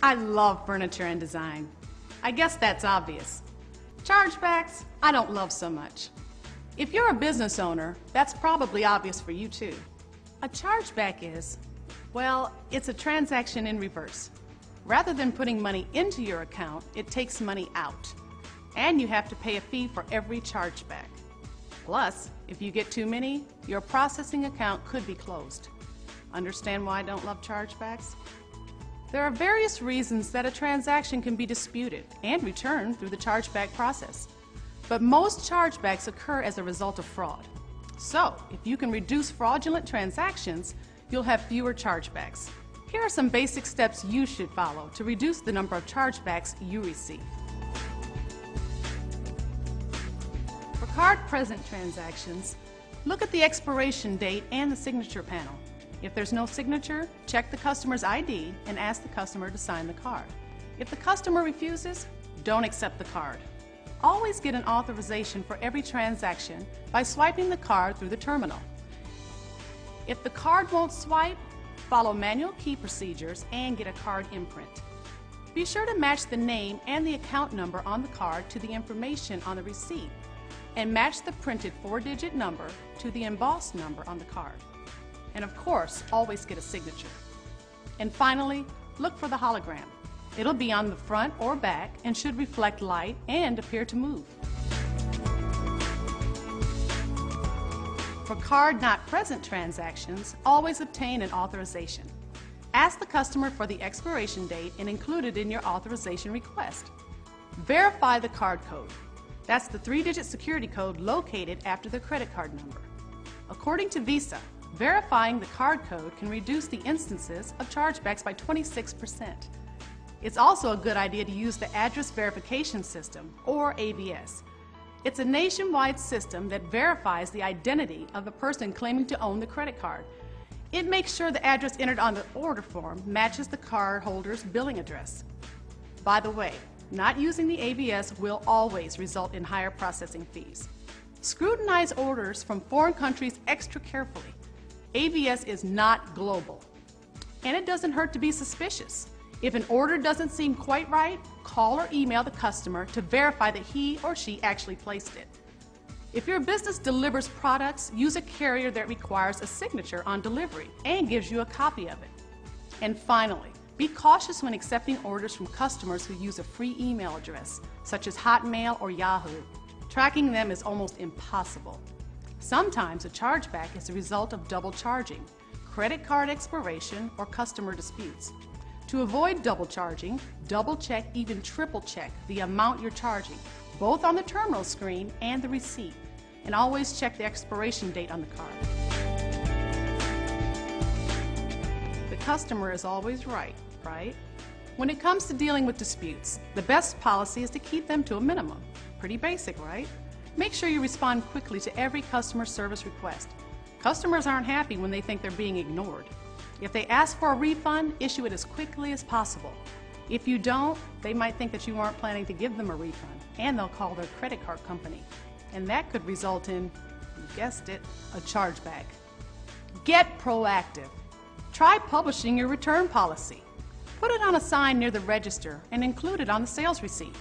I love furniture and design. I guess that's obvious. Chargebacks, I don't love so much. If you're a business owner, that's probably obvious for you too. A chargeback is, well, it's a transaction in reverse. Rather than putting money into your account, it takes money out. And you have to pay a fee for every chargeback. Plus, if you get too many, your processing account could be closed. Understand why I don't love chargebacks? There are various reasons that a transaction can be disputed and returned through the chargeback process. But most chargebacks occur as a result of fraud. So, if you can reduce fraudulent transactions, you'll have fewer chargebacks. Here are some basic steps you should follow to reduce the number of chargebacks you receive. For card-present transactions, look at the expiration date and the signature panel. If there's no signature, check the customer's ID and ask the customer to sign the card. If the customer refuses, don't accept the card. Always get an authorization for every transaction by swiping the card through the terminal. If the card won't swipe, follow manual key procedures and get a card imprint. Be sure to match the name and the account number on the card to the information on the receipt, and match the printed 4-digit number to the embossed number on the card. And of course, always get a signature. And finally, look for the hologram. It'll be on the front or back and should reflect light and appear to move. For card not present transactions, always obtain an authorization. Ask the customer for the expiration date and include it in your authorization request. Verify the card code. That's the 3-digit security code located after the credit card number. According to Visa, verifying the card code can reduce the instances of chargebacks by 26%. It's also a good idea to use the Address Verification System, or AVS. It's a nationwide system that verifies the identity of the person claiming to own the credit card. It makes sure the address entered on the order form matches the cardholder's billing address. By the way, not using the AVS will always result in higher processing fees. Scrutinize orders from foreign countries extra carefully. AVS is not global. And it doesn't hurt to be suspicious. If an order doesn't seem quite right, call or email the customer to verify that he or she actually placed it. If your business delivers products, use a carrier that requires a signature on delivery and gives you a copy of it. And finally, be cautious when accepting orders from customers who use a free email address, such as Hotmail or Yahoo. Tracking them is almost impossible. Sometimes a chargeback is a result of double charging, credit card expiration, or customer disputes. To avoid double charging, double check, even triple check the amount you're charging, both on the terminal screen and the receipt, and always check the expiration date on the card. The customer is always right? When it comes to dealing with disputes, the best policy is to keep them to a minimum. Pretty basic, right? Make sure you respond quickly to every customer service request. Customers aren't happy when they think they're being ignored. If they ask for a refund, issue it as quickly as possible. If you don't, they might think that you aren't planning to give them a refund, and they'll call their credit card company. And that could result in, you guessed it, a chargeback. Get proactive. Try publishing your return policy. Put it on a sign near the register and include it on the sales receipt.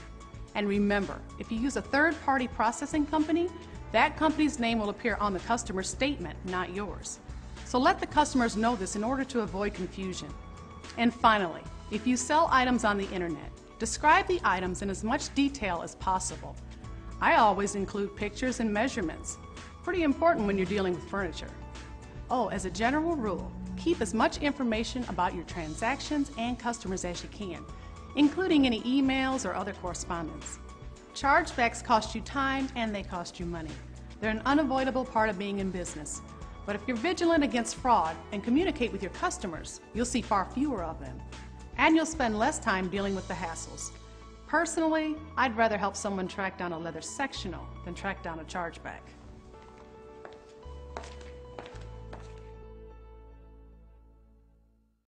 And remember, if you use a third-party processing company, that company's name will appear on the customer's statement, not yours. So let the customers know this in order to avoid confusion. And finally, if you sell items on the internet, describe the items in as much detail as possible. I always include pictures and measurements. Pretty important when you're dealing with furniture. Oh, as a general rule, keep as much information about your transactions and customers as you can, including any emails or other correspondence. Chargebacks cost you time and they cost you money. They're an unavoidable part of being in business. But if you're vigilant against fraud and communicate with your customers, you'll see far fewer of them. And you'll spend less time dealing with the hassles. Personally, I'd rather help someone track down a leather sectional than track down a chargeback.